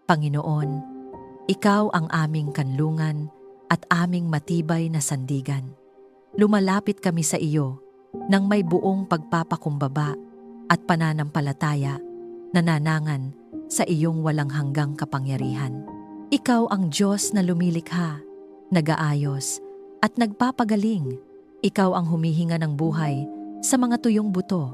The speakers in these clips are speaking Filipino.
Panginoon, Ikaw ang aming kanlungan at aming matibay na sandigan. Lumalapit kami sa iyo nang may buong pagpapakumbaba at pananampalataya, nananangan sa iyong walang hanggang kapangyarihan. Ikaw ang Diyos na lumilikha, nag-aayos at nagpapagaling. Ikaw ang humihinga ng buhay sa mga tuyong buto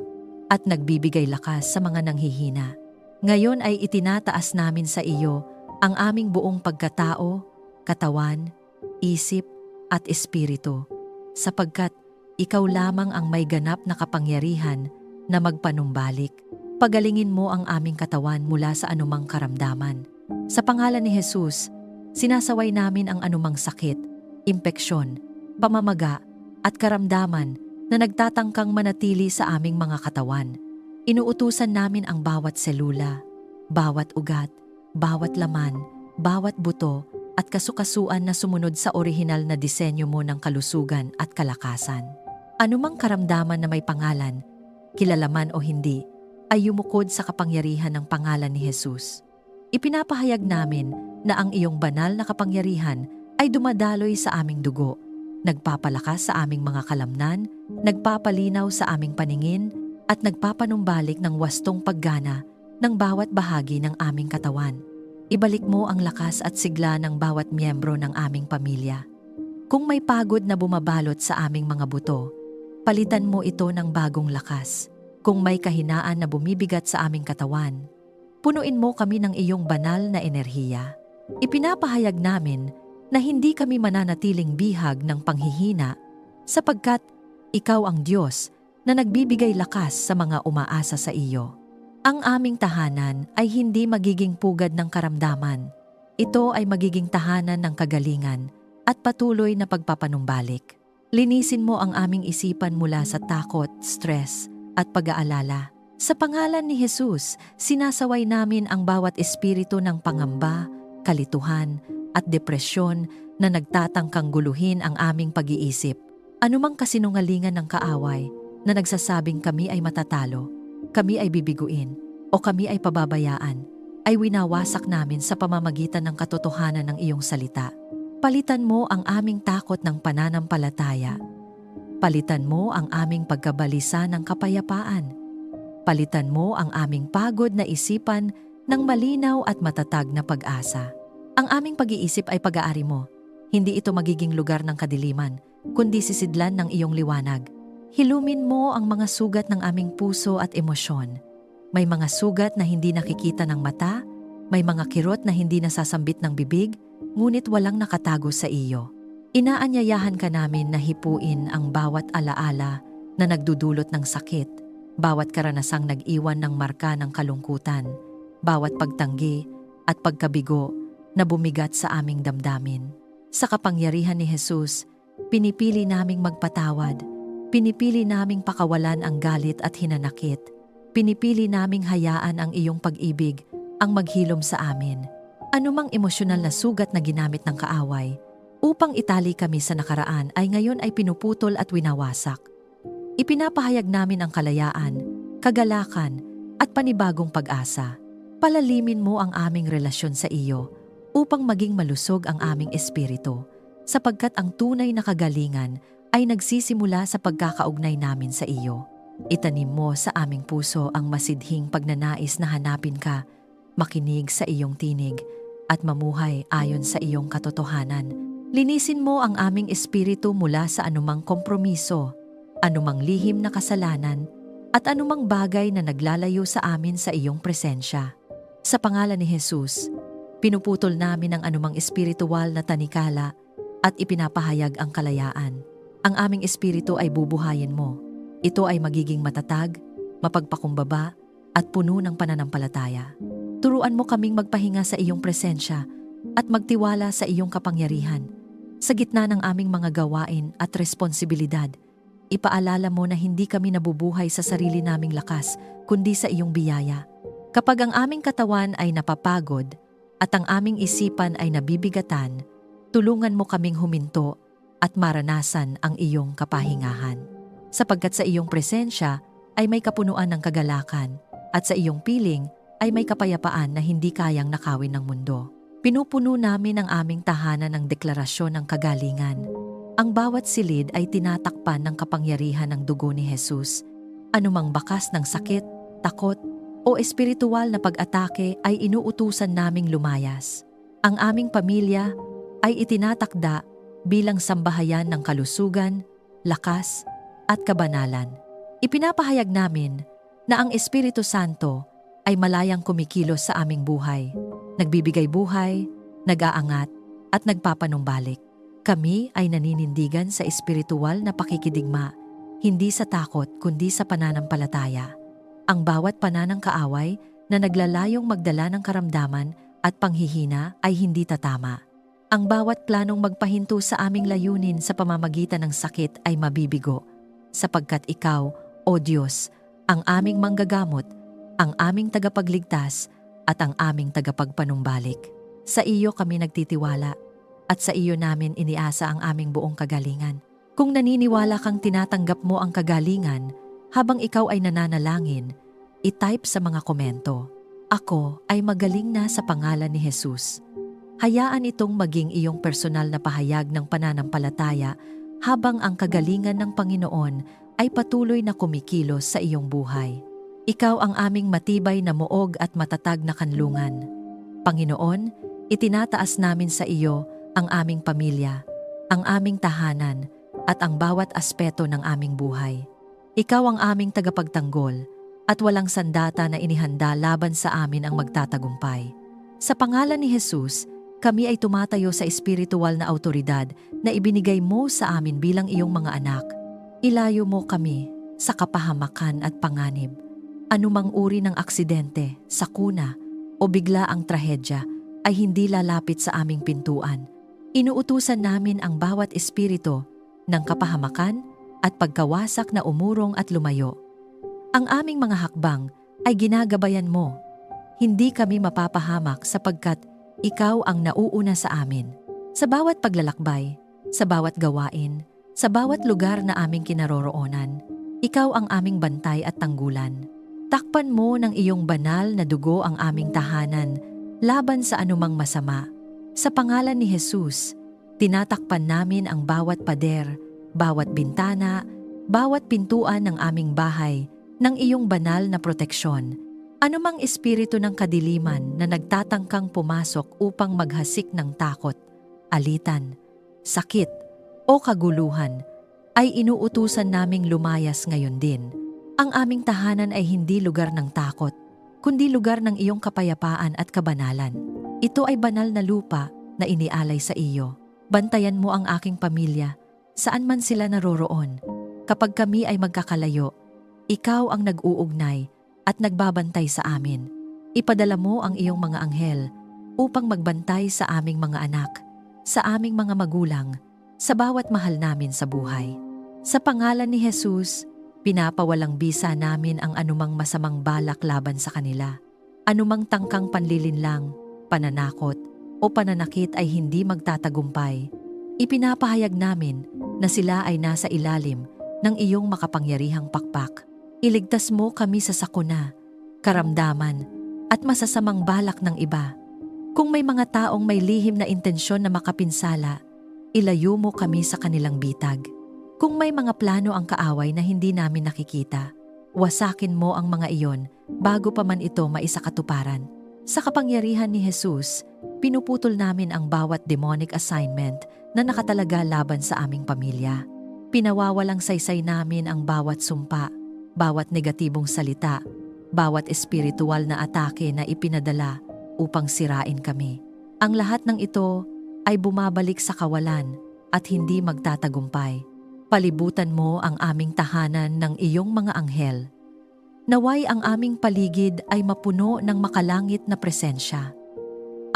at nagbibigay lakas sa mga nanghihina. Ngayon ay itinataas namin sa iyo ang aming buong pagkatao, katawan, isip at espiritu, sapagkat ikaw lamang ang may ganap na kapangyarihan na magpanumbalik. Pagalingin mo ang aming katawan mula sa anumang karamdaman. Sa pangalan ni Jesus, sinasaway namin ang anumang sakit, impeksyon, pamamaga at karamdaman na nagtatangkang manatili sa aming mga katawan. Inuutusan namin ang bawat selula, bawat ugat, bawat laman, bawat buto at kasukasuan na sumunod sa orihinal na disenyo mo ng kalusugan at kalakasan. Anumang karamdaman na may pangalan, kilala man o hindi, ay yumukod sa kapangyarihan ng pangalan ni Jesus. Ipinapahayag namin na ang iyong banal na kapangyarihan ay dumadaloy sa aming dugo, nagpapalakas sa aming mga kalamnan, nagpapalinaw sa aming paningin, at nagpapanumbalik ng wastong paggana ng bawat bahagi ng aming katawan. Ibalik mo ang lakas at sigla ng bawat miyembro ng aming pamilya. Kung may pagod na bumabalot sa aming mga buto, palitan mo ito ng bagong lakas. Kung may kahinaan na bumibigat sa aming katawan, punuin mo kami ng iyong banal na enerhiya. Ipinapahayag namin na hindi kami mananatiling bihag ng panghihina sapagkat ikaw ang Diyos na nagbibigay lakas sa mga umaasa sa iyo. Ang aming tahanan ay hindi magiging pugad ng karamdaman. Ito ay magiging tahanan ng kagalingan at patuloy na pagpapanumbalik. Linisin mo ang aming isipan mula sa takot, stress at pag-aalala. Sa pangalan ni Jesus, sinasaway namin ang bawat espiritu ng pangamba, kalituhan at depresyon na nagtatangkang guluhin ang aming pag-iisip. Anumang kasinungalingan ng kaaway na nagsasabing kami ay matatalo, kami ay bibiguin, o kami ay pababayaan, ay winawasak namin sa pamamagitan ng katotohanan ng iyong salita. Palitan mo ang aming takot ng pananampalataya. Palitan mo ang aming pagkabalisa ng kapayapaan. Palitan mo ang aming pagod na isipan ng malinaw at matatag na pag-asa. Ang aming pag-iisip ay pag-aari mo. Hindi ito magiging lugar ng kadiliman, kundi sisidlan ng iyong liwanag. Hilumin mo ang mga sugat ng aming puso at emosyon. May mga sugat na hindi nakikita ng mata, may mga kirot na hindi nasasambit ng bibig, ngunit walang nakatago sa iyo. Inaanyayahan ka namin na hipuin ang bawat alaala na nagdudulot ng sakit, bawat karanasang nag-iwan ng marka ng kalungkutan, bawat pagtanggi at pagkabigo na bumigat sa aming damdamin. Sa kapangyarihan ni Jesus, pinipili naming magpatawad. Pinipili naming pakawalan ang galit at hinanakit. Pinipili naming hayaan ang iyong pag-ibig ang maghilom sa amin. Anumang emosyonal na sugat na ginamit ng kaaway upang itali kami sa nakaraan ay ngayon ay pinuputol at winawasak. Ipinapahayag namin ang kalayaan, kagalakan at panibagong pag-asa. Palalimin mo ang aming relasyon sa iyo upang maging malusog ang aming espiritu, sapagkat ang tunay na kagalingan ay nagsisimula sa pagkakaugnay namin sa iyo. Itanim mo sa aming puso ang masidhing pagnanais na hanapin ka, makinig sa iyong tinig, at mamuhay ayon sa iyong katotohanan. Linisin mo ang aming espiritu mula sa anumang kompromiso, anumang lihim na kasalanan, at anumang bagay na naglalayo sa amin sa iyong presensya. Sa pangalan ni Jesus, pinuputol namin ang anumang espiritual na tanikala at ipinapahayag ang kalayaan. Ang aming espiritu ay bubuhayin mo. Ito ay magiging matatag, mapagpakumbaba, at puno ng pananampalataya. Turuan mo kaming magpahinga sa iyong presensya at magtiwala sa iyong kapangyarihan. Sa gitna ng aming mga gawain at responsibilidad, ipaalala mo na hindi kami nabubuhay sa sarili naming lakas, kundi sa iyong biyaya. Kapag ang aming katawan ay napapagod at ang aming isipan ay nabibigatan, tulungan mo kaming huminto at maranasan ang iyong kapahingahan. Sapagkat sa iyong presensya ay may kapunuan ng kagalakan at sa iyong piling ay may kapayapaan na hindi kayang nakawin ng mundo. Pinupuno namin ang aming tahanan ng deklarasyon ng kagalingan. Ang bawat silid ay tinatakpan ng kapangyarihan ng dugo ni Jesus. Anumang bakas ng sakit, takot, o espiritual na pag-atake ay inuutusan naming lumayas. Ang aming pamilya ay itinatakda bilang sambahayan ng kalusugan, lakas, at kabanalan. Ipinapahayag namin na ang Espiritu Santo ay malayang kumikilos sa aming buhay, nagbibigay buhay, nag-aangat, at nagpapanumbalik. Kami ay naninindigan sa espiritual na pakikidigma, hindi sa takot kundi sa pananampalataya. Ang bawat pananang kaaway na naglalayong magdala ng karamdaman at panghihina ay hindi tatama. Ang bawat planong magpahinto sa aming layunin sa pamamagitan ng sakit ay mabibigo, sapagkat Ikaw, O Diyos, ang aming manggagamot, ang aming tagapagligtas, at ang aming tagapagpanumbalik. Sa iyo kami nagtitiwala, at sa iyo namin iniasa ang aming buong kagalingan. Kung naniniwala kang tinatanggap mo ang kagalingan habang ikaw ay nananalangin, i-type sa mga komento, "Ako ay magaling na sa pangalan ni Jesus." Hayaan itong maging iyong personal na pahayag ng pananampalataya habang ang kagalingan ng Panginoon ay patuloy na kumikilos sa iyong buhay. Ikaw ang aming matibay na muog at matatag na kanlungan. Panginoon, itinataas namin sa iyo ang aming pamilya, ang aming tahanan, at ang bawat aspeto ng aming buhay. Ikaw ang aming tagapagtanggol, at walang sandata na inihanda laban sa amin ang magtatagumpay. Sa pangalan ni Jesus, kami ay tumatayo sa espiritual na autoridad na ibinigay mo sa amin bilang iyong mga anak. Ilayo mo kami sa kapahamakan at panganib. Anumang uri ng aksidente, sakuna, o bigla ang trahedya ay hindi lalapit sa aming pintuan. Inuutusan namin ang bawat espiritu ng kapahamakan at pagkawasak na umurong at lumayo. Ang aming mga hakbang ay ginagabayan mo. Hindi kami mapapahamak sapagkat ikaw ang nauuna sa amin. Sa bawat paglalakbay, sa bawat gawain, sa bawat lugar na aming kinaroroonan, ikaw ang aming bantay at tanggulan. Takpan mo ng iyong banal na dugo ang aming tahanan laban sa anumang masama. Sa pangalan ni Jesus, tinatakpan namin ang bawat pader, bawat bintana, bawat pintuan ng aming bahay ng iyong banal na proteksyon. Anumang espiritu ng kadiliman na nagtatangkang pumasok upang maghasik ng takot, alitan, sakit, o kaguluhan, ay inuutusan naming lumayas ngayon din. Ang aming tahanan ay hindi lugar ng takot, kundi lugar ng iyong kapayapaan at kabanalan. Ito ay banal na lupa na inialay sa iyo. Bantayan mo ang aking pamilya, saan man sila naroroon. Kapag kami ay magkakalayo, ikaw ang nag-uugnay at nagbabantay sa amin. Ipadala mo ang iyong mga anghel upang magbantay sa aming mga anak, sa aming mga magulang, sa bawat mahal namin sa buhay. Sa pangalan ni Jesus, pinapawalang bisa namin ang anumang masamang balak laban sa kanila. Anumang tangkang panlilinlang, pananakot, o pananakit ay hindi magtatagumpay. Ipinapahayag namin na sila ay nasa ilalim ng iyong makapangyarihang pakpak. Iligtas mo kami sa sakuna, karamdaman, at masasamang balak ng iba. Kung may mga taong may lihim na intensyon na makapinsala, ilayo mo kami sa kanilang bitag. Kung may mga plano ang kaaway na hindi namin nakikita, wasakin mo ang mga iyon bago pa man ito maisakatuparan. Sa kapangyarihan ni Jesus, pinuputol namin ang bawat demonic assignment na nakatalaga laban sa aming pamilya. Pinawawalang saysay namin ang bawat sumpa, bawat negatibong salita, bawat espiritual na atake na ipinadala upang sirain kami. Ang lahat ng ito ay bumabalik sa kawalan at hindi magtatagumpay. Palibutan mo ang aming tahanan ng iyong mga anghel. Naway ang aming paligid ay mapuno ng makalangit na presensya.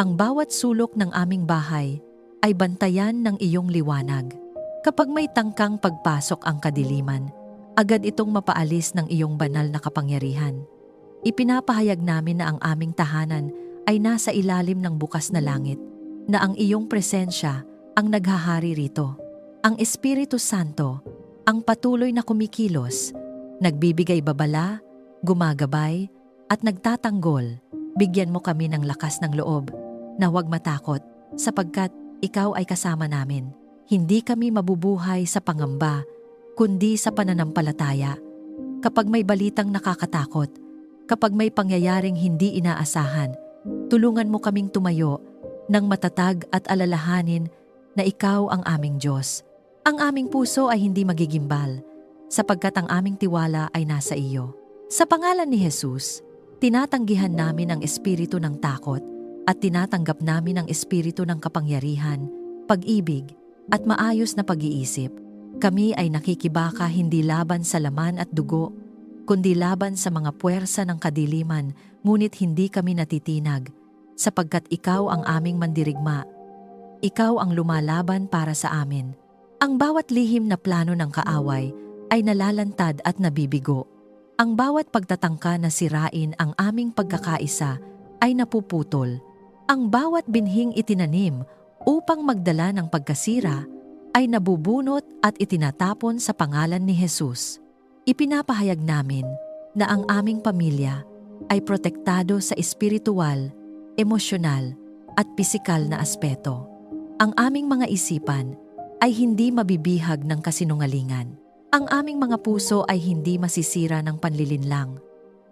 Ang bawat sulok ng aming bahay ay bantayan ng iyong liwanag. Kapag may tangkang pagpasok ang kadiliman, agad itong mapaalis ng iyong banal na kapangyarihan. Ipinapahayag namin na ang aming tahanan ay nasa ilalim ng bukas na langit, na ang iyong presensya ang naghahari rito. Ang Espiritu Santo, ang patuloy na kumikilos, nagbibigay babala, gumagabay, at nagtatanggol Bigyan mo kami ng lakas ng loob na huwag matakot sapagkat ikaw ay kasama namin. Hindi kami mabubuhay sa pangamba kundi sa pananampalataya. Kapag may balitang nakakatakot, kapag may pangyayaring hindi inaasahan, tulungan mo kaming tumayo ng matatag at alalahanin na ikaw ang aming Diyos. Ang aming puso ay hindi magigimbal sapagkat ang aming tiwala ay nasa iyo. Sa pangalan ni Jesus, tinatanggihan namin ang espiritu ng takot at tinatanggap namin ang espiritu ng kapangyarihan, pag-ibig at maayos na pag-iisip. Kami ay nakikibaka hindi laban sa laman at dugo, kundi laban sa mga puwersa ng kadiliman, ngunit hindi kami natitinag, sapagkat ikaw ang aming mandirigma. Ikaw ang lumalaban para sa amin. Ang bawat lihim na plano ng kaaway ay nalalantad at nabibigo. Ang bawat pagtatangka na sirain ang aming pagkakaisa ay napuputol. Ang bawat binhing itinanim upang magdala ng pagkasira ay nabubunot at itinatapon sa pangalan ni Jesus. Ipinapahayag namin na ang aming pamilya ay protektado sa espiritual, emosyonal at pisikal na aspeto. Ang aming mga isipan ay hindi mabibihag ng kasinungalingan. Ang aming mga puso ay hindi masisira ng panlilinlang.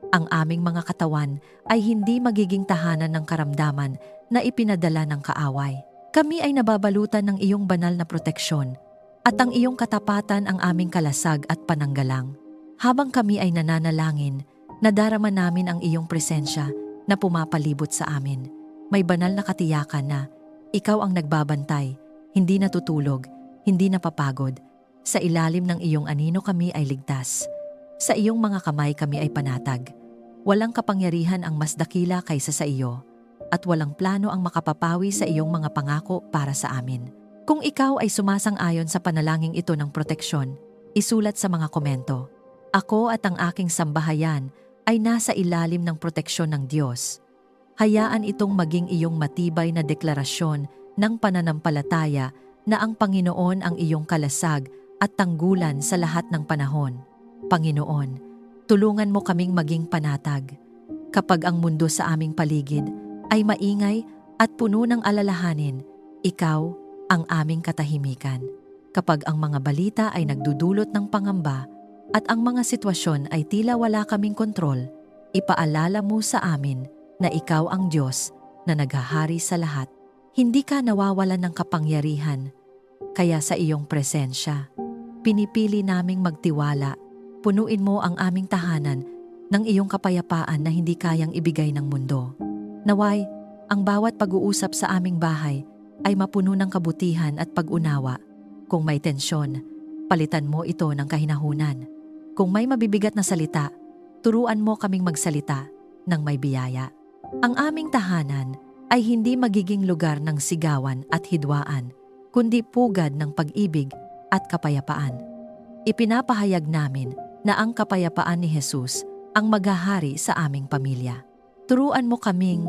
Ang aming mga katawan ay hindi magiging tahanan ng karamdaman na ipinadala ng kaaway. Kami ay nababalutan ng iyong banal na proteksyon at ang iyong katapatan ang aming kalasag at pananggalang. Habang kami ay nananalangin, nadarama namin ang iyong presensya na pumapalibot sa amin. May banal na katiyakan na ikaw ang nagbabantay, hindi natutulog, hindi napapagod. Sa ilalim ng iyong anino kami ay ligtas. Sa iyong mga kamay kami ay panatag. Walang kapangyarihan ang mas dakila kaysa sa iyo, at walang plano ang makapapawi sa iyong mga pangako para sa amin. Kung ikaw ay sumasang-ayon sa panalangin ito ng proteksyon, isulat sa mga komento. Ako at ang aking sambahayan ay nasa ilalim ng proteksyon ng Diyos. Hayaan itong maging iyong matibay na deklarasyon ng pananampalataya na ang Panginoon ang iyong kalasag at tanggulan sa lahat ng panahon. Panginoon, tulungan mo kaming maging panatag. Kapag ang mundo sa aming paligid ay maingay at puno ng alalahanin, ikaw ang aming katahimikan. Kapag ang mga balita ay nagdudulot ng pangamba at ang mga sitwasyon ay tila wala kaming kontrol, ipaalala mo sa amin na ikaw ang Diyos na naghahari sa lahat. Hindi ka nawawalan ng kapangyarihan, kaya sa iyong presensya, pinipili naming magtiwala. Punuin mo ang aming tahanan ng iyong kapayapaan na hindi kayang ibigay ng mundo. Naway, ang bawat pag-uusap sa aming bahay ay mapuno ng kabutihan at pag-unawa. Kung may tensyon, palitan mo ito ng kahinahunan. Kung may mabibigat na salita, turuan mo kaming magsalita ng may biyaya. Ang aming tahanan ay hindi magiging lugar ng sigawan at hidwaan, kundi pugad ng pag-ibig at kapayapaan. Ipinapahayag namin na ang kapayapaan ni Jesus ang maghahari sa aming pamilya. Turuan mo kaming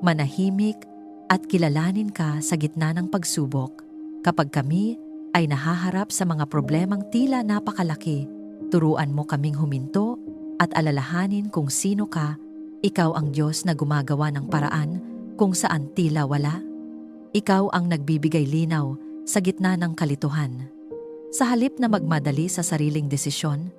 manahimik at kilalanin ka sa gitna ng pagsubok. Kapag kami ay nahaharap sa mga problemang tila napakalaki, turuan mo kaming huminto at alalahanin kung sino ka. Ikaw ang Diyos na gumagawa ng paraan kung saan tila wala. Ikaw ang nagbibigay linaw sa gitna ng kalituhan. Sa halip na magmadali sa sariling desisyon,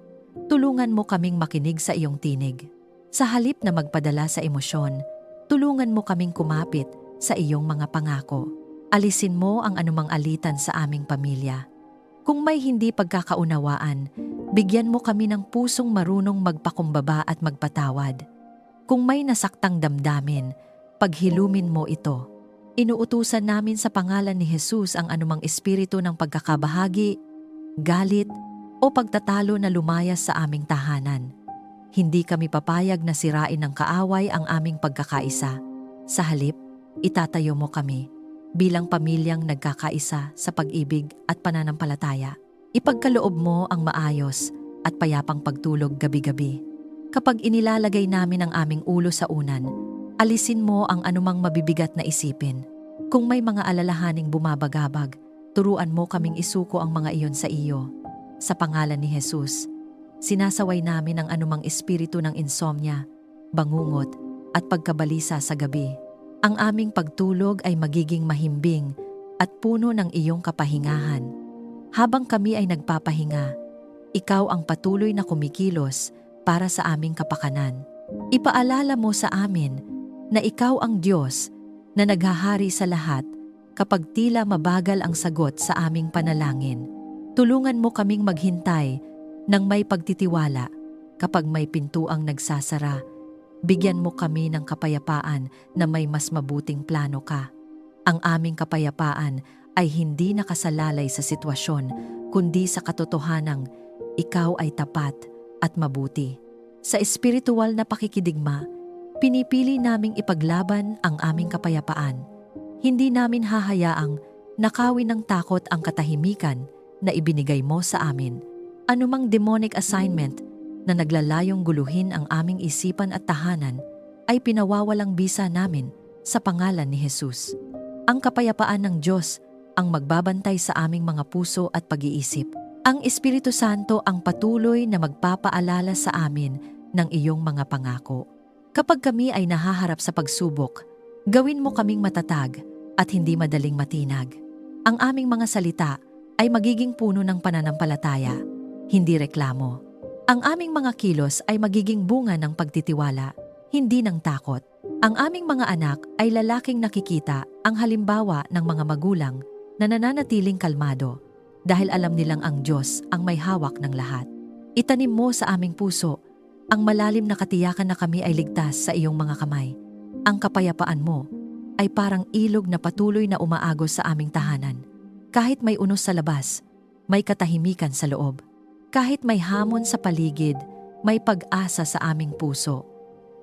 tulungan mo kaming makinig sa iyong tinig. Sa halip na magpadala sa emosyon, tulungan mo kaming kumapit sa iyong mga pangako. Alisin mo ang anumang alitan sa aming pamilya. Kung may hindi pagkakaunawaan, bigyan mo kami ng pusong marunong magpakumbaba at magpatawad. Kung may nasaktang damdamin, paghilumin mo ito. Inuutusan namin sa pangalan ni Jesus ang anumang espiritu ng pagkakabahagi, galit, o pagtatalo na lumayas sa aming tahanan. Hindi kami papayag na sirain ng kaaway ang aming pagkakaisa. Sa halip, itatayo mo kami bilang pamilyang nagkakaisa sa pag-ibig at pananampalataya. Ipagkaloob mo ang maayos at payapang pagtulog gabi-gabi. Kapag inilalagay namin ang aming ulo sa unan, alisin mo ang anumang mabibigat na isipin. Kung may mga alalahaning bumabagabag, turuan mo kaming isuko ang mga iyon sa iyo. Sa pangalan ni Jesus, sinasaway namin ang anumang espiritu ng insomnia, bangungot, at pagkabalisa sa gabi. Ang aming pagtulog ay magiging mahimbing at puno ng iyong kapahingahan. Habang kami ay nagpapahinga, ikaw ang patuloy na kumikilos para sa aming kapakanan. Ipaalala mo sa amin na ikaw ang Diyos na naghahari sa lahat kapag tila mabagal ang sagot sa aming panalangin. Tulungan mo kaming maghintay ng may pagtitiwala kapag may pintuang nagsasara. Bigyan mo kami ng kapayapaan na may mas mabuting plano ka. Ang aming kapayapaan ay hindi nakasalalay sa sitwasyon, kundi sa katotohanang ikaw ay tapat at mabuti. Sa espiritual na pakikidigma, pinipili naming ipaglaban ang aming kapayapaan. Hindi namin hahayaang nakawin ng takot ang katahimikan na ibinigay mo sa amin. Anumang demonic assignment na naglalayong guluhin ang aming isipan at tahanan ay pinawawalang bisa namin sa pangalan ni Jesus. Ang kapayapaan ng Diyos ang magbabantay sa aming mga puso at pag-iisip. Ang Espiritu Santo ang patuloy na magpapaalala sa amin ng iyong mga pangako. Kapag kami ay nahaharap sa pagsubok, gawin mo kaming matatag at hindi madaling matinag. Ang aming mga salita ay magiging puno ng pananampalataya, hindi reklamo. Ang aming mga kilos ay magiging bunga ng pagtitiwala, hindi ng takot. Ang aming mga anak ay lalaking nakikita ang halimbawa ng mga magulang na nananatiling kalmado dahil alam nilang ang Diyos ang may hawak ng lahat. Itanim mo sa aming puso ang malalim na katiyakan na kami ay ligtas sa iyong mga kamay. Ang kapayapaan mo ay parang ilog na patuloy na umaagos sa aming tahanan. Kahit may unos sa labas, may katahimikan sa loob. Kahit may hamon sa paligid, may pag-asa sa aming puso.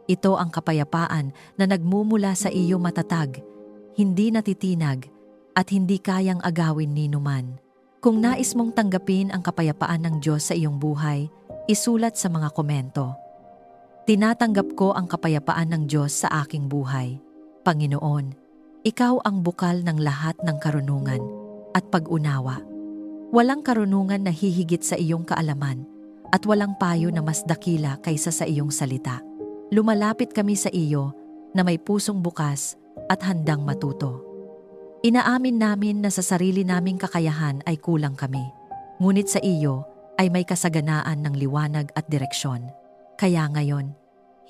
Ito ang kapayapaan na nagmumula sa iyo matatag, hindi natitinag, at hindi kayang agawin ni numan. Kung nais mong tanggapin ang kapayapaan ng Diyos sa iyong buhay, isulat sa mga komento. Tinatanggap ko ang kapayapaan ng Diyos sa aking buhay. Panginoon, ikaw ang bukal ng lahat ng karunungan at pag-unawa. Walang karunungan na hihigit sa iyong kaalaman at walang payo na mas dakila kaysa sa iyong salita. Lumalapit kami sa iyo na may pusong bukas at handang matuto. Inaamin namin na sa sarili naming kakayahan ay kulang kami, ngunit sa iyo ay may kasaganaan ng liwanag at direksyon. Kaya ngayon,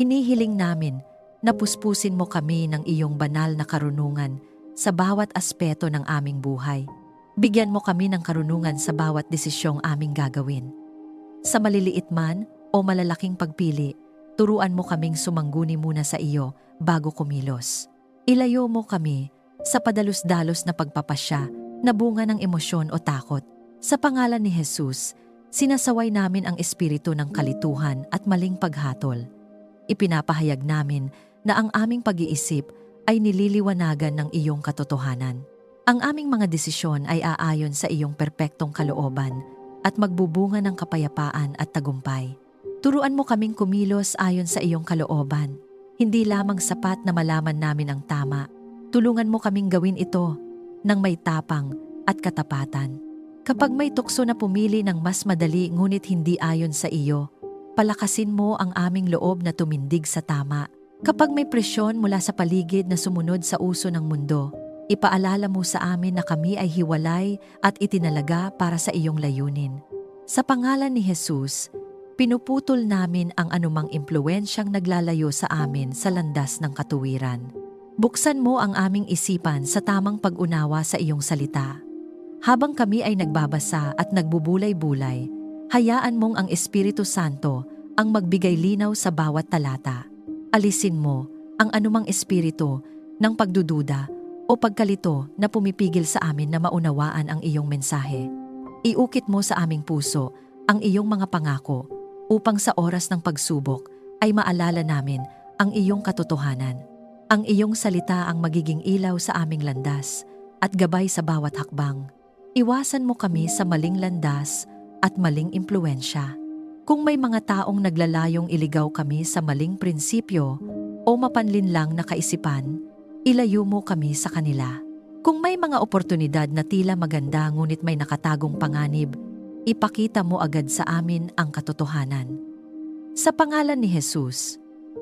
hinihiling namin na puspusin mo kami ng iyong banal na karunungan sa bawat aspeto ng aming buhay. Bigyan mo kami ng karunungan sa bawat desisyong aming gagawin. Sa maliliit man o malalaking pagpili, turuan mo kaming sumangguni muna sa iyo bago kumilos. Ilayo mo kami sa padalos-dalos na pagpapasya na bunga ng emosyon o takot. Sa pangalan ni Jesus, sinasaway namin ang espiritu ng kalituhan at maling paghatol. Ipinapahayag namin na ang aming pag-iisip ay nililiwanagan ng iyong katotohanan. Ang aming mga desisyon ay aayon sa iyong perpektong kalooban at magbubunga ng kapayapaan at tagumpay. Turuan mo kaming kumilos ayon sa iyong kalooban. Hindi lamang sapat na malaman namin ang tama. Tulungan mo kaming gawin ito ng may tapang at katapatan. Kapag may tukso na pumili ng mas madali ngunit hindi ayon sa iyo, palakasin mo ang aming loob na tumindig sa tama. Kapag may presyon mula sa paligid na sumunod sa uso ng mundo, ipaalala mo sa amin na kami ay hiwalay at itinalaga para sa iyong layunin. Sa pangalan ni Jesus, pinuputol namin ang anumang impluwensyang naglalayo sa amin sa landas ng katuwiran. Buksan mo ang aming isipan sa tamang pag-unawa sa iyong salita. Habang kami ay nagbabasa at nagbubulay-bulay, hayaan mong ang Espiritu Santo ang magbigay linaw sa bawat talata. Alisin mo ang anumang espiritu ng pagdududa o pagkalito na pumipigil sa amin na maunawaan ang iyong mensahe. Iukit mo sa aming puso ang iyong mga pangako upang sa oras ng pagsubok ay maalala namin ang iyong katotohanan. Ang iyong salita ang magiging ilaw sa aming landas at gabay sa bawat hakbang. Iwasan mo kami sa maling landas at maling impluensya. Kung may mga taong naglalayong iligaw kami sa maling prinsipyo o mapanlinlang na kaisipan, ilayo mo kami sa kanila. Kung may mga oportunidad na tila maganda ngunit may nakatagong panganib, ipakita mo agad sa amin ang katotohanan. Sa pangalan ni Jesus,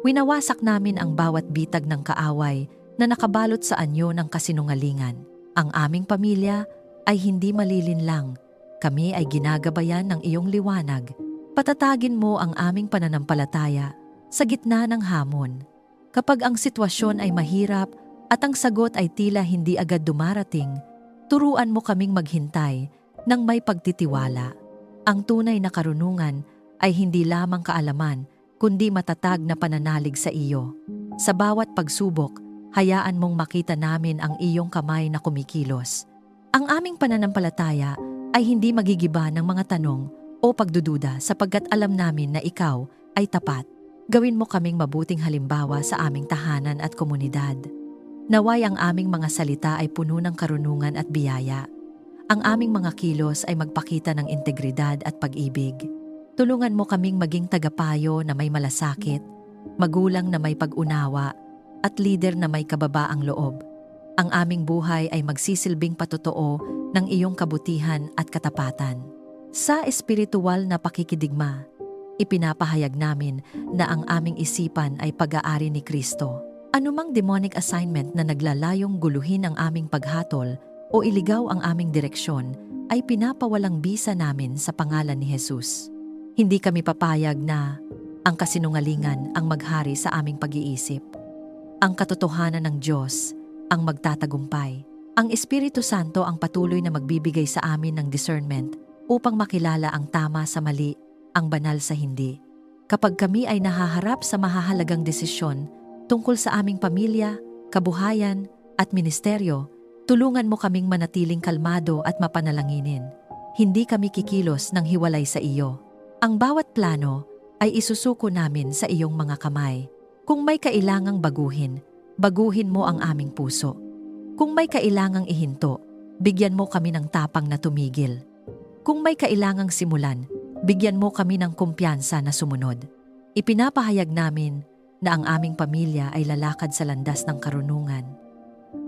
Winawasak namin ang bawat bitag ng kaaway na nakabalot sa anyo ng kasinungalingan. Ang aming pamilya ay hindi malilinlang. Kami ay ginagabayan ng iyong liwanag. Patatagin mo ang aming pananampalataya sa gitna ng hamon. Kapag ang sitwasyon ay mahirap at ang sagot ay tila hindi agad dumarating, turuan mo kaming maghintay ng may pagtitiwala. Ang tunay na karunungan ay hindi lamang kaalaman, kundi matatag na pananalig sa iyo. Sa bawat pagsubok, hayaan mong makita namin ang iyong kamay na kumikilos. Ang aming pananampalataya ay hindi magigiba ng mga tanong o pagdududa sapagkat alam namin na ikaw ay tapat. Gawin mo kaming mabuting halimbawa sa aming tahanan at komunidad. Naway ang aming mga salita ay puno ng karunungan at biyaya. Ang aming mga kilos ay magpakita ng integridad at pag-ibig. Tulungan mo kaming maging tagapayo na may malasakit, magulang na may pag-unawa, at lider na may kababaang loob. Ang aming buhay ay magsisilbing patotoo ng iyong kabutihan at katapatan. Sa espiritual na pakikidigma, ipinapahayag namin na ang aming isipan ay pag-aari ni Kristo. Anumang demonic assignment na naglalayong guluhin ang aming paghatol o iligaw ang aming direksyon ay pinapawalang bisa namin sa pangalan ni Jesus. Hindi kami papayag na ang kasinungalingan ang maghari sa aming pag-iisip. Ang katotohanan ng Diyos ang magtatagumpay. Ang Espiritu Santo ang patuloy na magbibigay sa amin ng discernment upang makilala ang tama sa mali, ang banal sa hindi. Kapag kami ay nahaharap sa mahahalagang desisyon tungkol sa aming pamilya, kabuhayan at ministeryo, tulungan mo kaming manatiling kalmado at mapanalanginin. Hindi kami kikilos ng hiwalay sa iyo. Ang bawat plano ay isusuko namin sa iyong mga kamay. Kung may kailangang baguhin, baguhin mo ang aming puso. Kung may kailangang ihinto, bigyan mo kami ng tapang na tumigil. Kung may kailangang simulan, bigyan mo kami ng kumpiyansa na sumunod. Ipinapahayag namin na ang aming pamilya ay lalakad sa landas ng karunungan.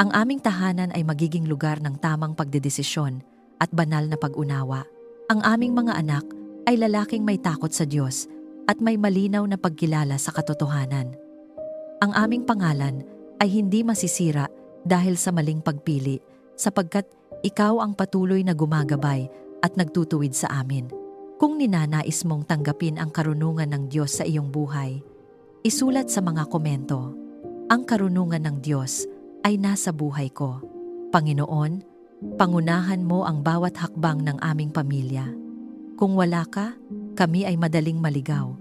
Ang aming tahanan ay magiging lugar ng tamang pagdedesisyon at banal na pag-unawa. Ang aming mga anak ay lalaking may takot sa Diyos at may malinaw na pagkilala sa katotohanan. Ang aming pangalan ay hindi masisira dahil sa maling pagpili sapagkat ikaw ang patuloy na gumagabay at nagtutuwid sa amin. Kung ninanais mong tanggapin ang karunungan ng Diyos sa iyong buhay, isulat sa mga komento, "Ang karunungan ng Diyos ay nasa buhay ko." Panginoon, pangunahan mo ang bawat hakbang ng aming pamilya. Kung wala ka, kami ay madaling maligaw.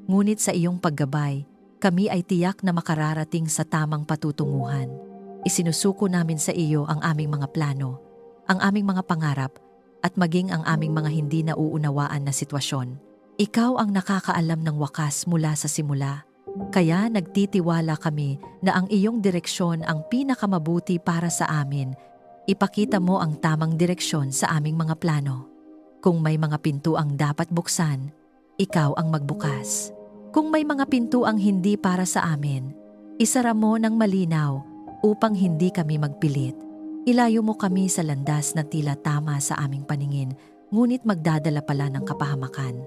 Ngunit sa iyong paggabay, kami ay tiyak na makararating sa tamang patutunguhan. Isinusuko namin sa iyo ang aming mga plano, ang aming mga pangarap, at maging ang aming mga hindi nauunawaan na sitwasyon. Ikaw ang nakakaalam ng wakas mula sa simula. Kaya nagtitiwala kami na ang iyong direksyon ang pinakamabuti para sa amin. Ipakita mo ang tamang direksyon sa aming mga plano. Kung may mga pintuang dapat buksan, ikaw ang magbukas. Kung may mga pintuang hindi para sa amin, isara mo ng malinaw upang hindi kami magpilit. Ilayo mo kami sa landas na tila tama sa aming paningin, ngunit magdadala pala ng kapahamakan.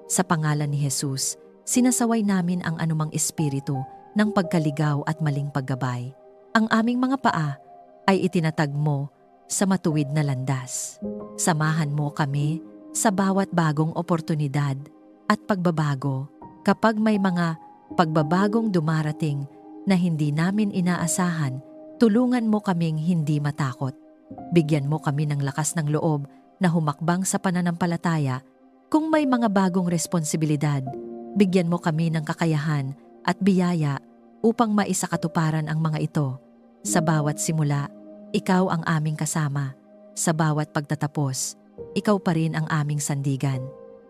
Sa pangalan ni Jesus, sinasaway namin ang anumang espiritu ng pagkaligaw at maling paggabay. Ang aming mga paa ay itinatag mo sa matuwid na landas. Samahan mo kami sa bawat bagong oportunidad at pagbabago. Kapag may mga pagbabagong dumarating na hindi namin inaasahan, tulungan mo kaming hindi matakot. Bigyan mo kami ng lakas ng loob na humakbang sa pananampalataya. Kung may mga bagong responsibilidad, bigyan mo kami ng kakayahan at biyaya upang maisakatuparan ang mga ito. Sa bawat simula, ikaw ang aming kasama. Sa bawat pagtatapos, ikaw pa rin ang aming sandigan.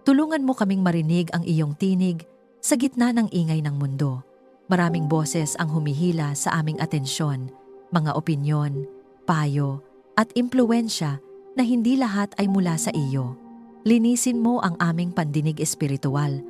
Tulungan mo kaming marinig ang iyong tinig sa gitna ng ingay ng mundo. Maraming boses ang humihila sa aming atensyon, mga opinyon, payo, at impluwensya na hindi lahat ay mula sa iyo. Linisin mo ang aming pandinig espiritual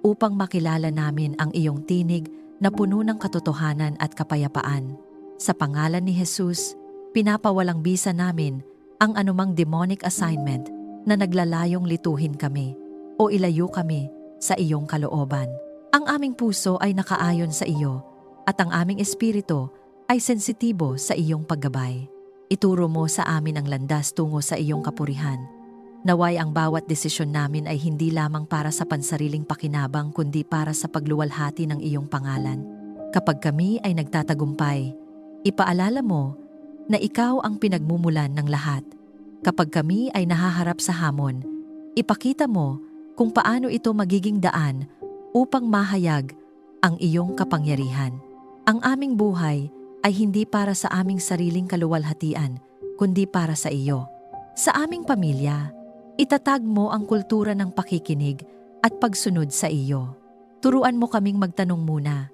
upang makilala namin ang iyong tinig na puno ng katotohanan at kapayapaan. Sa pangalan ni Jesus, pinapawalang bisa namin ang anumang demonic assignment na naglalayong lituhin kami o ilayo kami sa iyong kalooban. Ang aming puso ay nakaayon sa iyo at ang aming espiritu ay sensitibo sa iyong paggabay. Ituro mo sa amin ang landas tungo sa iyong kapurihan. Naway ang bawat desisyon namin ay hindi lamang para sa pansariling pakinabang kundi para sa pagluwalhati ng iyong pangalan. Kapag kami ay nagtatagumpay, ipaalala mo na ikaw ang pinagmumulan ng lahat. Kapag kami ay nahaharap sa hamon, ipakita mo kung paano ito magiging daan upang mahayag ang iyong kapangyarihan. Ang aming buhay ay hindi para sa aming sariling kaluwalhatian, kundi para sa iyo. Sa aming pamilya, itatag mo ang kultura ng pakikinig at pagsunod sa iyo. Turuan mo kaming magtanong muna,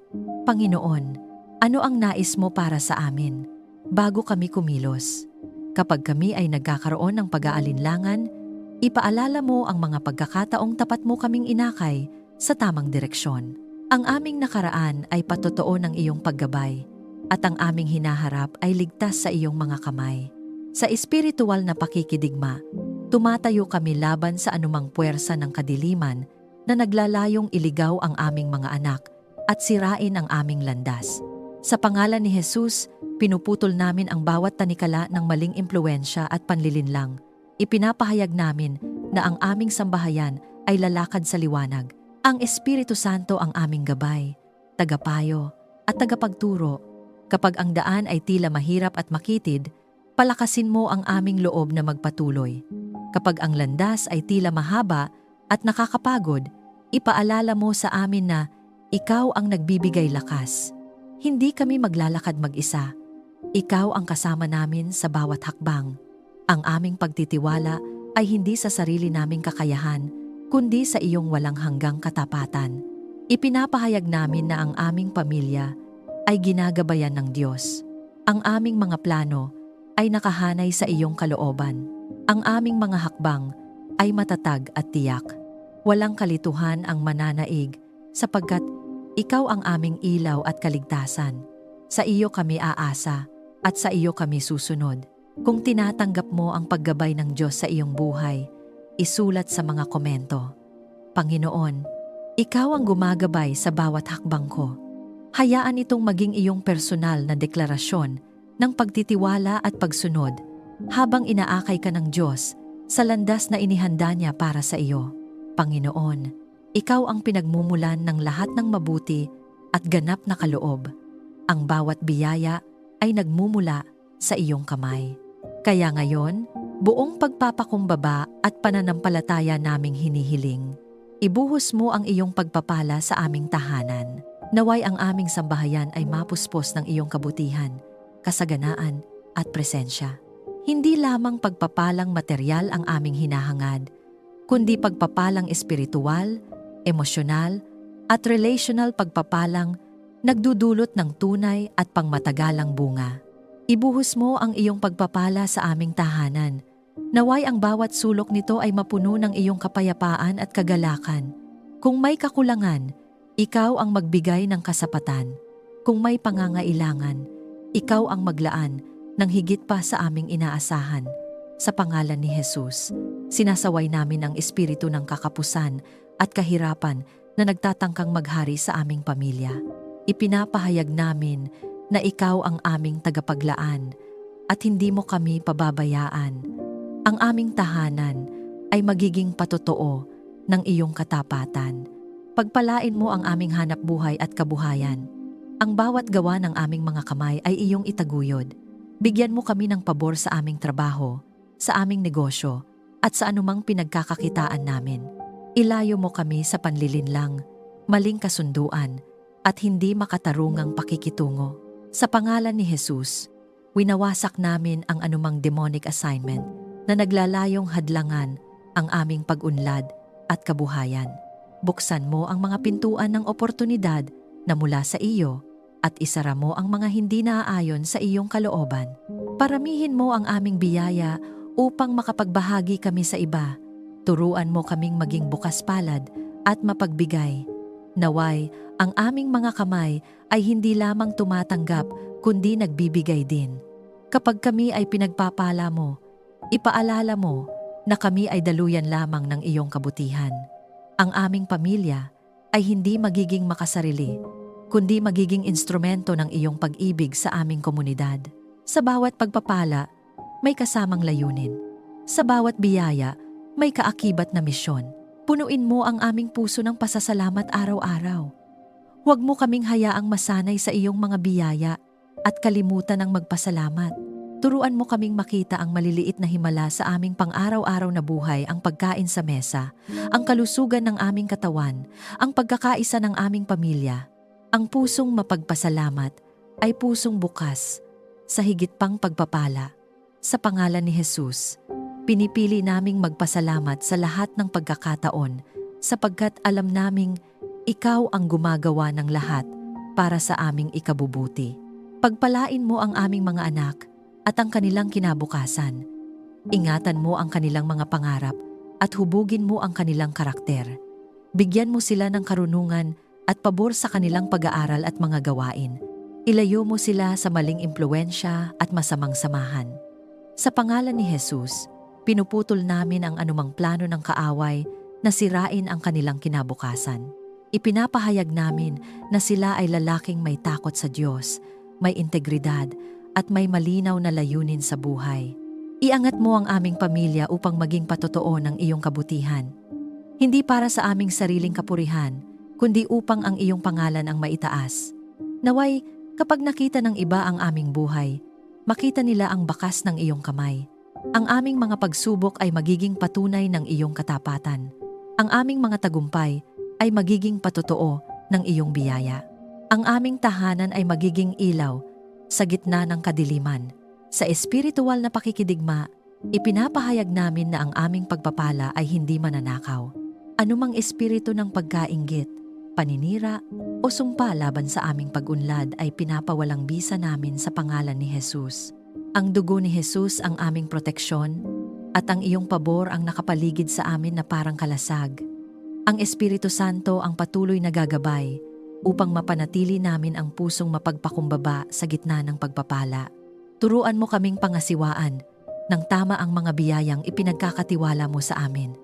Panginoon, ano ang nais mo para sa amin, bago kami kumilos? Kapag kami ay nagkakaroon ng pag-aalinlangan, ipaalala mo ang mga pagkakataong tapat mo kaming inakay sa tamang direksyon. Ang aming nakaraan ay patotoo ng iyong paggabay at ang aming hinaharap ay ligtas sa iyong mga kamay. Sa espiritual na pakikidigma, tumatayo kami laban sa anumang puwersa ng kadiliman na naglalayong iligaw ang aming mga anak at sirain ang aming landas. Sa pangalan ni Jesus, pinuputol namin ang bawat tanikala ng maling impluensya at panlilinlang. Ipinapahayag namin na ang aming sambahayan ay lalakad sa liwanag. Ang Espiritu Santo ang aming gabay, tagapayo at tagapagturo. Kapag ang daan ay tila mahirap at makitid, palakasin mo ang aming loob na magpatuloy. Kapag ang landas ay tila mahaba at nakakapagod, ipaalala mo sa amin na ikaw ang nagbibigay lakas. Hindi kami maglalakad mag-isa. Ikaw ang kasama namin sa bawat hakbang. Ang aming pagtitiwala ay hindi sa sarili naming kakayahan, kundi sa iyong walang hanggang katapatan. Ipinapahayag namin na ang aming pamilya ay ginagabayan ng Diyos. Ang aming mga plano ay nakahanay sa iyong kalooban. Ang aming mga hakbang ay matatag at tiyak. Walang kalituhan ang mananaig sapagkat ikaw ang aming ilaw at kaligtasan. Sa iyo kami aasa at sa iyo kami susunod. Kung tinatanggap mo ang paggabay ng Diyos sa iyong buhay, isulat sa mga komento. Panginoon, ikaw ang gumagabay sa bawat hakbang ko. Hayaan itong maging iyong personal na deklarasyon ng pagtitiwala at pagsunod habang inaakay ka ng Diyos sa landas na inihanda niya para sa iyo. Panginoon, ikaw ang pinagmumulan ng lahat ng mabuti at ganap na kaloob. Ang bawat biyaya ay nagmumula sa iyong kamay. Kaya ngayon, buong pagpapakumbaba at pananampalataya naming hinihiling, ibuhos mo ang iyong pagpapala sa aming tahanan. Naway ang aming sambahayan ay mapuspos ng iyong kabutihan, kasaganaan at presensya. Hindi lamang pagpapalang material ang aming hinahangad, kundi pagpapalang espiritual, emosyonal at relational pagpapalang nagdudulot ng tunay at pangmatagalang bunga. Ibuhos mo ang iyong pagpapala sa aming tahanan. Naway ang bawat sulok nito ay mapuno ng iyong kapayapaan at kagalakan. Kung may kakulangan, ikaw ang magbigay ng kasapatan. Kung may pangangailangan, ikaw ang maglaan ng higit pa sa aming inaasahan. Sa pangalan ni Jesus, sinasaway namin ang espiritu ng kakapusan at kahirapan na nagtatangkang maghari sa aming pamilya. Ipinapahayag namin na ikaw ang aming tagapaglaan at hindi mo kami pababayaan. Ang aming tahanan ay magiging patotoo ng iyong katapatan. Pagpalain mo ang aming hanap buhay at kabuhayan. Ang bawat gawa ng aming mga kamay ay iyong itaguyod. Bigyan mo kami ng pabor sa aming trabaho, sa aming negosyo, at sa anumang pinagkakakitaan namin. Ilayo mo kami sa panlilinlang, maling kasunduan, at hindi makatarungang pakikitungo. Sa pangalan ni Jesus, winawasak namin ang anumang demonic assignment na naglalayong hadlangan ang aming pag-unlad at kabuhayan. Buksan mo ang mga pintuan ng oportunidad na mula sa iyo at isara mo ang mga hindi naaayon sa iyong kalooban. Paramihin mo ang aming biyaya upang makapagbahagi kami sa iba. Turuan mo kaming maging bukas palad at mapagbigay. Naway, ang aming mga kamay ay hindi lamang tumatanggap kundi nagbibigay din. Kapag kami ay pinagpapala mo, ipaalala mo na kami ay daluyan lamang ng iyong kabutihan. Ang aming pamilya ay hindi magiging makasarili, kundi magiging instrumento ng iyong pag-ibig sa aming komunidad. Sa bawat pagpapala, may kasamang layunin. Sa bawat biyaya, may kaakibat na misyon. Punuin mo ang aming puso ng pasasalamat araw-araw. Huwag mo kaming hayaang masanay sa iyong mga biyaya at kalimutan ang magpasalamat. Turuan mo kaming makita ang maliliit na himala sa aming pang-araw-araw na buhay, ang pagkain sa mesa, ang kalusugan ng aming katawan, ang pagkakaisa ng aming pamilya. Ang pusong mapagpasalamat ay pusong bukas sa higit pang pagpapala. Sa pangalan ni Jesus, pinipili naming magpasalamat sa lahat ng pagkakataon sapagkat alam naming ikaw ang gumagawa ng lahat para sa aming ikabubuti. Pagpalain mo ang aming mga anak at ang kanilang kinabukasan. Ingatan mo ang kanilang mga pangarap at hubugin mo ang kanilang karakter. Bigyan mo sila ng karunungan at pabor sa kanilang pag-aaral at mga gawain. Ilayo mo sila sa maling impluwensya at masamang samahan. Sa pangalan ni Jesus, pinuputol namin ang anumang plano ng kaaway na sirain ang kanilang kinabukasan. Ipinapahayag namin na sila ay lalaking may takot sa Diyos, may integridad at may malinaw na layunin sa buhay. Iangat mo ang aming pamilya upang maging patotoo ng iyong kabutihan. Hindi para sa aming sariling kapurihan, kundi upang ang iyong pangalan ang maitaas. Naway, kapag nakita ng iba ang aming buhay, makita nila ang bakas ng iyong kamay. Ang aming mga pagsubok ay magiging patunay ng iyong katapatan. Ang aming mga tagumpay ay magiging patotoo ng iyong biyaya. Ang aming tahanan ay magiging ilaw sa gitna ng kadiliman. Sa espiritual na pakikidigma, ipinapahayag namin na ang aming pagpapala ay hindi mananakaw. Anumang espiritu ng pagkainggit, paninira o sumpa laban sa aming pag-unlad ay pinapawalang bisa namin sa pangalan ni Jesus. Ang dugo ni Jesus ang aming proteksyon at ang iyong pabor ang nakapaligid sa amin na parang kalasag. Ang Espiritu Santo ang patuloy na gagabay upang mapanatili namin ang pusong mapagpakumbaba sa gitna ng pagpapala. Turuan mo kaming pangasiwaan ng tama ang mga biyayang ipinagkakatiwala mo sa amin.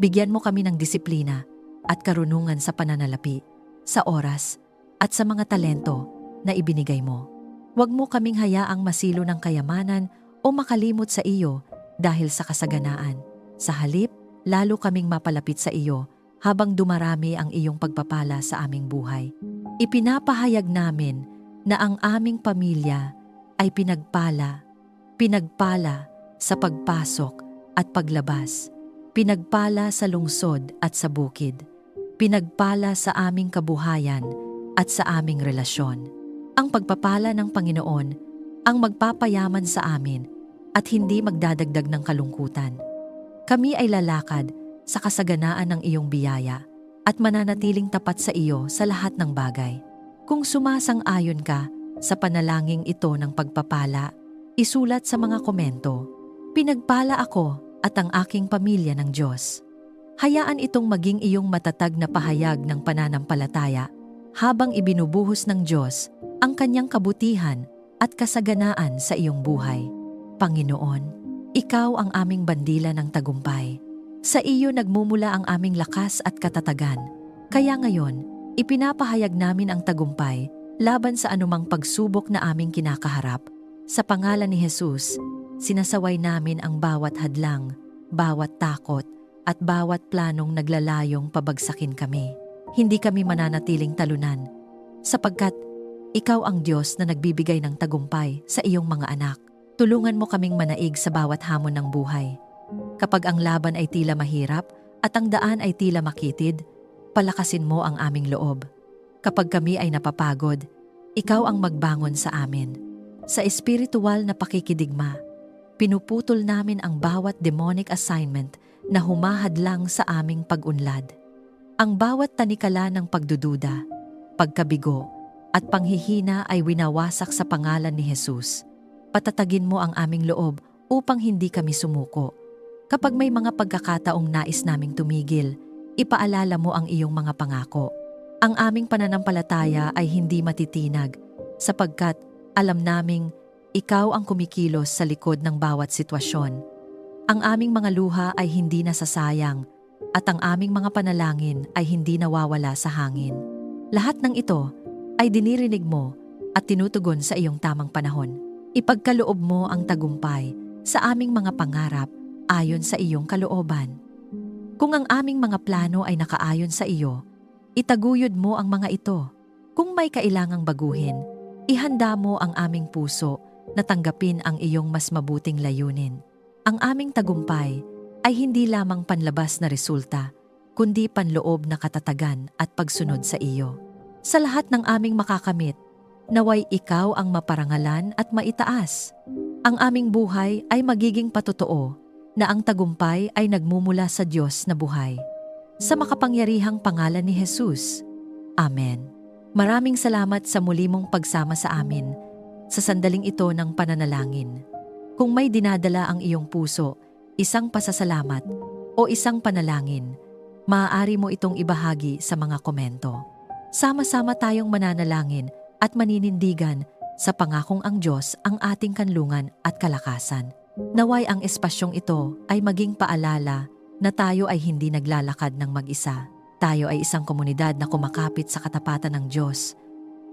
Bigyan mo kami ng disiplina at karunungan sa pananalapi, sa oras at sa mga talento na ibinigay mo. Huwag mo kaming hayaang masilo ng kayamanan o makalimot sa iyo dahil sa kasaganaan. Sa halip, lalo kaming mapalapit sa iyo habang dumarami ang iyong pagpapala sa aming buhay. Ipinapahayag namin na ang aming pamilya ay pinagpala sa pagpasok at paglabas, pinagpala sa lungsod at sa bukid, pinagpala sa aming kabuhayan at sa aming relasyon. Ang pagpapala ng Panginoon ang magpapayaman sa amin at hindi magdadagdag ng kalungkutan. Kami ay lalakad sa kasaganaan ng iyong biyaya at mananatiling tapat sa iyo sa lahat ng bagay. Kung sumasang-ayon ka sa panalangin ito ng pagpapala, isulat sa mga komento, "Pinagpala ako at ang aking pamilya ng Diyos." Hayaan itong maging iyong matatag na pahayag ng pananampalataya habang ibinubuhos ng Diyos ang kanyang kabutihan at kasaganaan sa iyong buhay. Panginoon, ikaw ang aming bandila ng tagumpay. Sa iyo nagmumula ang aming lakas at katatagan. Kaya ngayon, ipinapahayag namin ang tagumpay laban sa anumang pagsubok na aming kinakaharap. Sa pangalan ni Jesus, sinasaway namin ang bawat hadlang, bawat takot, at bawat planong naglalayong pabagsakin kami. Hindi kami mananatiling talunan, sapagkat ikaw ang Diyos na nagbibigay ng tagumpay sa iyong mga anak. Tulungan mo kaming manaig sa bawat hamon ng buhay. Kapag ang laban ay tila mahirap at ang daan ay tila makitid, palakasin mo ang aming loob. Kapag kami ay napapagod, ikaw ang magbangon sa amin. Sa espiritual na pakikidigma, pinuputol namin ang bawat demonic assignment na humahadlang sa aming pag-unlad. Ang bawat tanikala ng pagdududa, pagkabigo, at panghihina ay winawasak sa pangalan ni Jesus. Patatagin mo ang aming loob upang hindi kami sumuko. Kapag may mga pagkakataong nais naming tumigil, ipaalala mo ang iyong mga pangako. Ang aming pananampalataya ay hindi matitinag sapagkat alam naming ikaw ang kumikilos sa likod ng bawat sitwasyon. Ang aming mga luha ay hindi nasasayang at ang aming mga panalangin ay hindi nawawala sa hangin. Lahat ng ito ay dinirinig mo at tinutugon sa iyong tamang panahon. Ipagkaloob mo ang tagumpay sa aming mga pangarap ayon sa iyong kalooban. Kung ang aming mga plano ay nakaayon sa iyo, itaguyod mo ang mga ito. Kung may kailangang baguhin, ihanda mo ang aming puso na tanggapin ang iyong mas mabuting layunin. Ang aming tagumpay ay hindi lamang panlabas na resulta, kundi panloob na katatagan at pagsunod sa iyo. Sa lahat ng aming makakamit, naway ikaw ang maparangalan at maitaas. Ang aming buhay ay magiging patotoo na ang tagumpay ay nagmumula sa Diyos na buhay. Sa makapangyarihang pangalan ni Jesus. Amen. Maraming salamat sa muli mong pagsama sa amin sa sandaling ito ng pananalangin. Kung may dinadala ang iyong puso, isang pasasalamat o isang panalangin, maaari mo itong ibahagi sa mga komento. Sama-sama tayong mananalangin at maninindigan sa pangakong ang Diyos ang ating kanlungan at kalakasan. Naway ang espasyong ito ay maging paalala na tayo ay hindi naglalakad ng mag-isa. Tayo ay isang komunidad na kumakapit sa katapatan ng Diyos,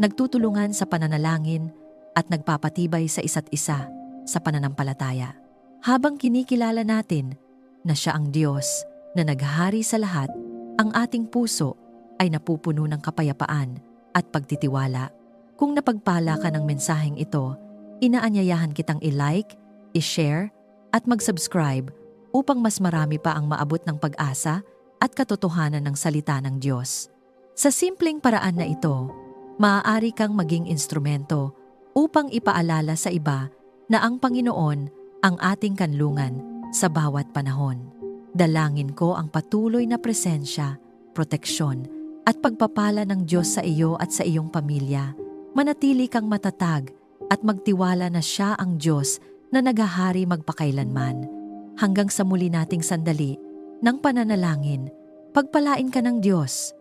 nagtutulungan sa pananalangin at nagpapatibay sa isa't isa sa pananampalataya. Habang kinikilala natin na Siya ang Diyos na naghahari sa lahat, ang ating puso ay napupuno ng kapayapaan at pagtitiwala. Kung napagpala ka ng mensaheng ito, inaanyayahan kitang i-like, i-share at mag-subscribe upang mas marami pa ang maabot ng pag-asa at katotohanan ng salita ng Diyos. Sa simpleng paraan na ito, maaari kang maging instrumento upang ipaalala sa iba na ang Panginoon ang ating kanlungan sa bawat panahon. Dalangin ko ang patuloy na presensya, proteksyon at pagpapala ng Diyos sa iyo at sa iyong pamilya. Manatili kang matatag at magtiwala na Siya ang Diyos na naghahari magpakailanman. Hanggang sa muli nating sandali ng pananalangin, pagpalain ka ng Diyos.